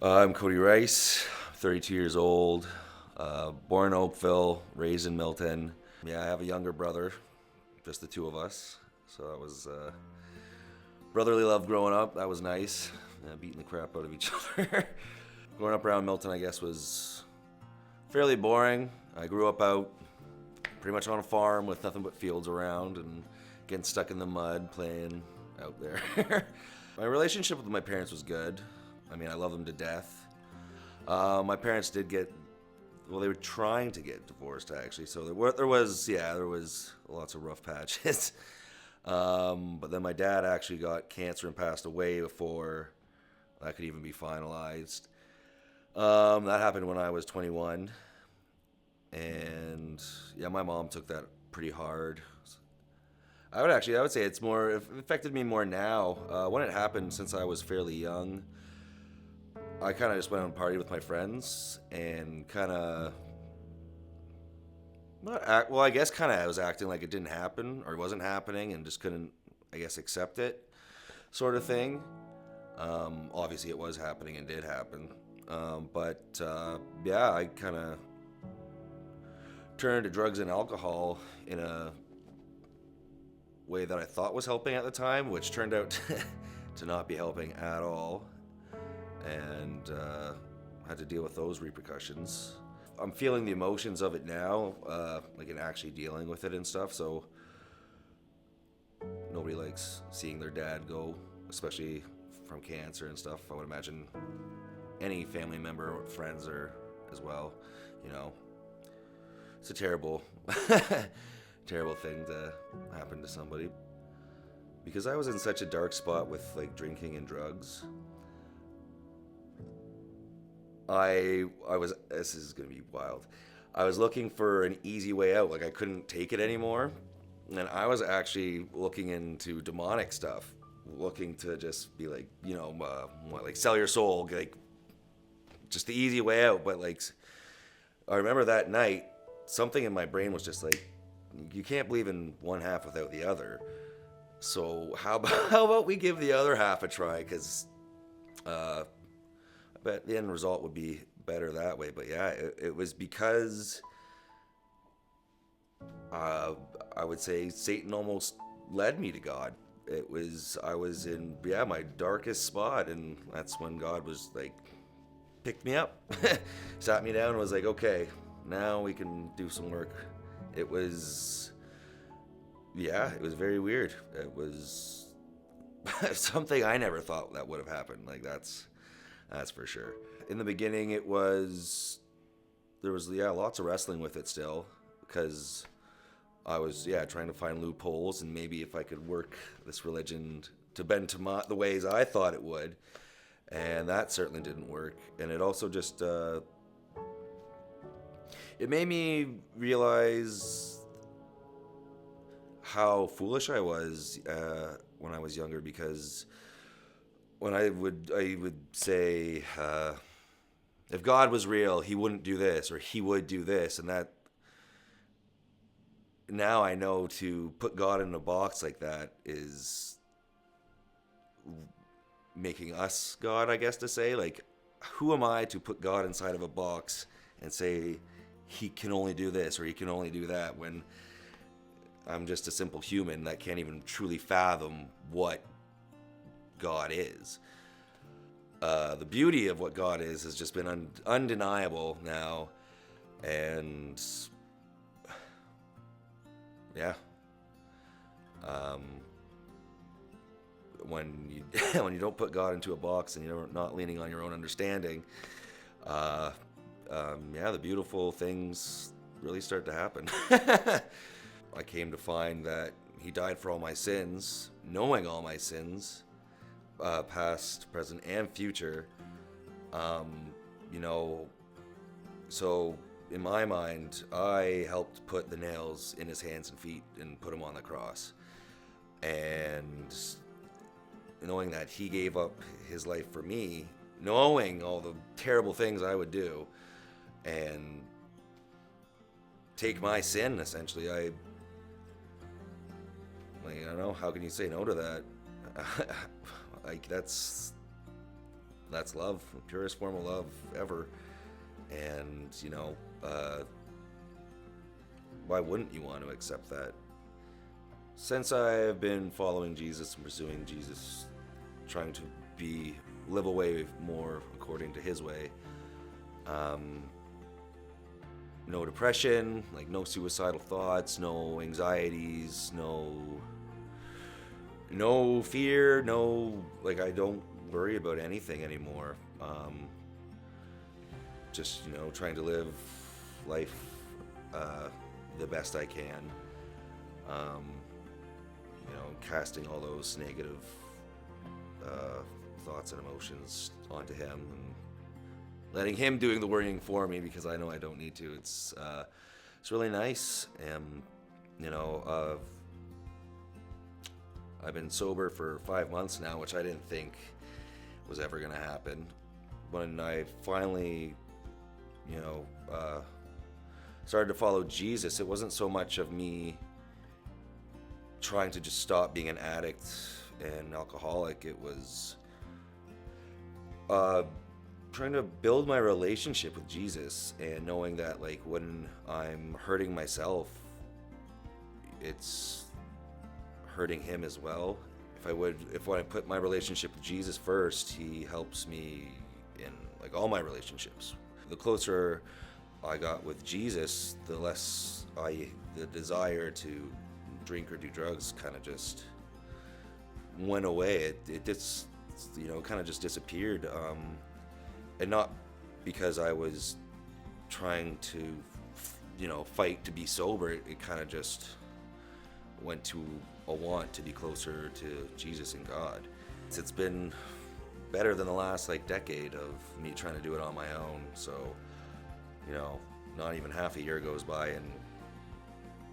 I'm Cody Rice, 32 years old, born in Oakville, raised in Milton. Yeah, I have a younger brother, just the two of us. So that was brotherly love growing up. That was nice. Beating the crap out of each other. Growing up around Milton, I guess, was fairly boring. I grew up out pretty much on a farm with nothing but fields around and getting stuck in the mud playing out there. My relationship with my parents was good. I mean, I love them to death. My parents did get, well, they were trying to get divorced actually. So there was lots of rough patches. But then my dad actually got cancer and passed away before that could even be finalized. That happened when I was 21, and yeah, my mom took that pretty hard. I would say it affected me more now. When it happened, since I was fairly young, I kind of just went out and partied with my friends and kind of, well, I guess kind of I was acting like it didn't happen or it wasn't happening and just couldn't, I guess, accept it, sort of thing. Obviously, it was happening and did happen. But yeah, I kind of turned to drugs and alcohol in a way that I thought was helping at the time, which turned out to not be helping at all, and had to deal with those repercussions. I'm feeling the emotions of it now, like in actually dealing with it and stuff. So nobody likes seeing their dad go, especially from cancer and stuff. I would imagine any family member or friends are as well. You know, it's a terrible, terrible thing to happen to somebody. Because I was in such a dark spot with like drinking and drugs. I was this is gonna be wild. I was looking for an easy way out. Like I couldn't take it anymore, and I was actually looking into demonic stuff, looking to just be like, like sell your soul, like just the easy way out. But like, I remember that night, something in my brain was just like, you can't believe in one half without the other. So how about, how about we give the other half a try? Because I bet the end result would be better that way. But yeah, it was because I would say Satan almost led me to God. I was in my darkest spot, and that's when God was like picked me up, sat me down, and was like, okay, now we can do some work. It was it was very weird. It was something I never thought that would have happened. Like that's for sure. In the beginning, there was lots of wrestling with it still, because I was trying to find loopholes and maybe if I could work this religion to bend to the ways I thought it would, and that certainly didn't work. And it also just it made me realize how foolish I was when I was younger, because when I would say, if God was real, He wouldn't do this, or He would do this, and that. Now I know to put God in a box like that is making us God, I guess, to say. Like, who am I to put God inside of a box and say He can only do this or He can only do that, when I'm just a simple human that can't even truly fathom what God is. The beauty of what God is has just been undeniable now, and yeah, um, when you when you don't put God into a box and you're not leaning on your own understanding, the beautiful things really start to happen. I came to find that He died for all my sins, knowing all my sins, past, present, and future. Um, you know, so in my mind, I helped put the nails in His hands and feet and put Him on the cross. And knowing that He gave up His life for me, knowing all the terrible things I would do, and take my sin, essentially, I don't know, how can you say no to that? Like, that's that's love, the purest form of love ever. And, why wouldn't you want to accept that? Since I've been following Jesus and pursuing Jesus, trying to live a way more according to his way, no depression, like no suicidal thoughts, no anxieties, no fear, like I don't worry about anything anymore. Just, trying to live life the best I can. Casting all those negative thoughts and emotions onto him, and letting him doing the worrying for me, because I know I don't need to. It's really nice. And I've been sober for 5 months now, which I didn't think was ever gonna happen. When I finally started to follow Jesus, it wasn't so much of me trying to just stop being an addict and alcoholic. It was trying to build my relationship with Jesus, and knowing that, like, when I'm hurting myself, it's hurting him as well. When I put my relationship with Jesus first, he helps me in, like, all my relationships. The closer I got with Jesus, the less the desire to drink or do drugs kind of just went away. It just, kind of just disappeared. And not because I was trying to, fight to be sober. It kind of just went to a want to be closer to Jesus and God. It's been better than the last, decade of me trying to do it on my own. So, not even half a year goes by, and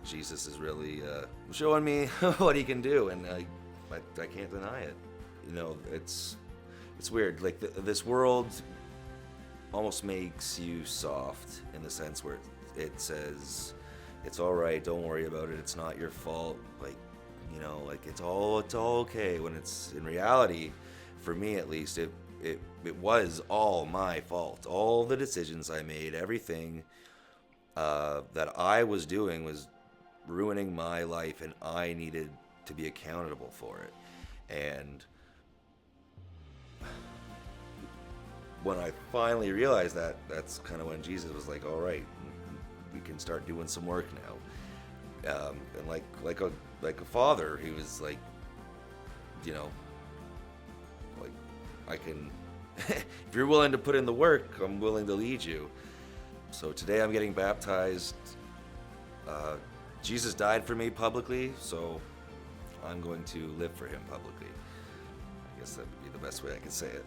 Jesus is really showing me what he can do, and I can't deny it. It's weird. Like, this world almost makes you soft, in the sense where it says it's all right, don't worry about it, it's not your fault. It's all okay. When it's, in reality, for me at least, it was all my fault. All the decisions I made, everything that I was doing was ruining my life, and I needed to be accountable for it. And when I finally realized that, that's kind of when Jesus was like, all right, we can start doing some work now. And like a father, he was like, I can, if you're willing to put in the work, I'm willing to lead you. So today I'm getting baptized. Jesus died for me publicly, so I'm going to live for him publicly. I guess that would be the best way I can say it.